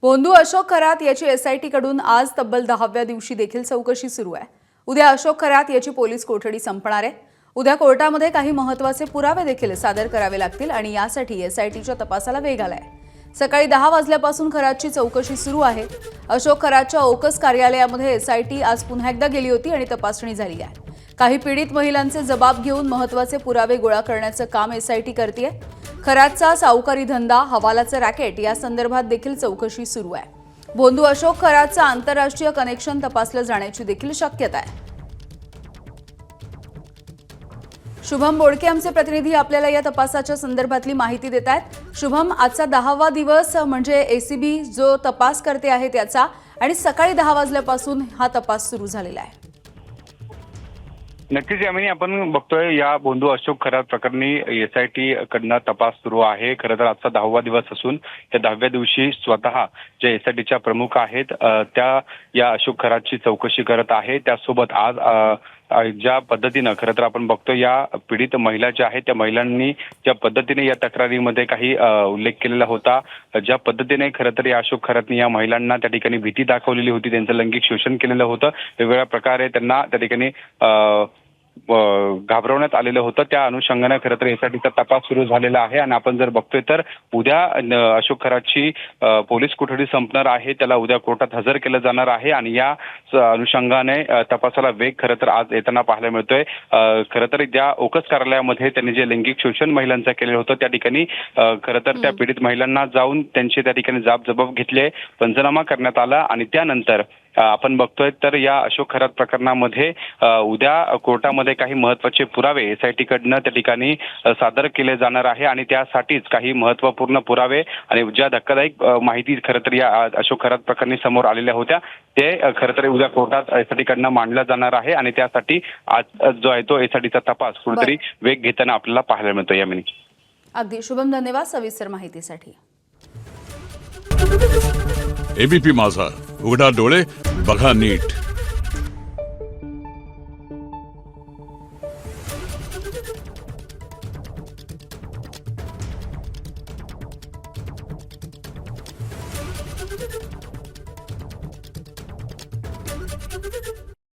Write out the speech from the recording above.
भोंदू अशोक खरात याची एसआयटी कडून आज तब्बल 10व्या दिवशी देखील चौकशी सुरू आहे। उद्या अशोक खरात याची पोलीस कोठडी संपणार आहे। उद्या कोर्टामध्ये काही महत्त्वाचे पुरावे देखील सादर करावे लागतील आणि यासाठी एसआयटीच्या तपासाला वेग आलाय। सकाळी 10 वाजल्यापासून खरातची चौकशी सुरू आहे। अशोक खरातच्या ओकस कार्यालयामध्ये एसआयटी आज पुन्हा एकदा गेली होती आणि तपासणी झाली आहे। काही पीडित महिलांचे जबाब घेऊन महत्त्वाचे पुरावे गोळा करण्याचं काम एसआयटी करते। खरातचा सावकारी धंदा, हवालाचं रॅकेट या संदर्भात देखील चौकशी सुरू आहे। भोंदू अशोक खरातचं आंतरराष्ट्रीय कनेक्शन तपासलं जाण्याची देखील शक्यता आहे। शुभम बोडके आमचे प्रतिनिधी आपल्याला या तपासाच्या संदर्भातली माहिती देत आहेत। शुभम, आजचा 10वा दिवस म्हणजे एसीबी जो तपास करते आहे त्याचा, आणि सकाळी 10 वाजल्यापासून हा तपास सुरू झालेला आहे। नक्कीच यामिनी, आपण बघतोय या भोंदू अशोक खरात प्रकरणी एसआयटी कडनं तपास सुरू आहे। खरं तर आजचा 10वा दिवस असून त्या 10व्या दिवशी स्वतः जे एसआयटीच्या प्रमुख आहेत त्या या अशोक खरातची चौकशी करत आहे। त्यासोबत आज ज्या पद्धतीनं खरं तर आपण बघतो या पीडित महिला ज्या आहेत त्या महिलांनी ज्या पद्धतीने या तक्रारीमध्ये काही उल्लेख केलेला होता, ज्या पद्धतीने खरं तर या अशोक खरातनी या महिलांना त्या ठिकाणी भीती दाखवलेली होती, त्यांचं लैंगिक शोषण केलेलं होतं, वेगवेगळ्या प्रकारे त्यांना त्या ठिकाणी घाबरवण्यात आलेलं होतं। त्या अनुषंगाने खरं तर एसआयटीचा तपास सुरू झालेला आहे। आणि आपण जर बघतोय तर उद्या अशोक खरातची पोलीस कोठडी संपणार आहे, त्याला उद्या कोर्टात हजर केलं जाणार आहे आणि या अनुषंगाने तपासाला वेग खरं तर आज येताना पाहायला मिळतोय। खरं तर ज्या ओकस कार्यालयामध्ये त्यांनी जे लैंगिक शोषण महिलांचं केलेलं होतं त्या ठिकाणी खरं तर त्या पीडित महिलांना जाऊन त्यांचे त्या ठिकाणी जबाब घेतले, पंचनामा करण्यात आला आणि त्यानंतर आपण बघतोय तर या अशोक खरात प्रकरणामध्ये उद्या कोर्टामध्ये काही महत्त्वाचे पुरावे एसआयटी कडनं त्या ठिकाणी सादर केले जाणार आहे आणि त्यासाठीच काही महत्त्वपूर्ण पुरावे आणि ज्या धक्कादायक माहिती खरं तर या अशोक खरात प्रकरणी समोर आलेल्या होत्या ते खरं तर उद्या कोर्टात एसआयटी कडनं मांडला जाणार आहे आणि त्यासाठी आज जो आहे तो एसआयटीचा तपास कुठेतरी वेग घेताना आपल्याला पाहायला मिळतो। यामिनी, अगदी शुभम, धन्यवाद सविस्तर माहितीसाठी। एबीपी माझा, उघडा डोळे बघा नीट।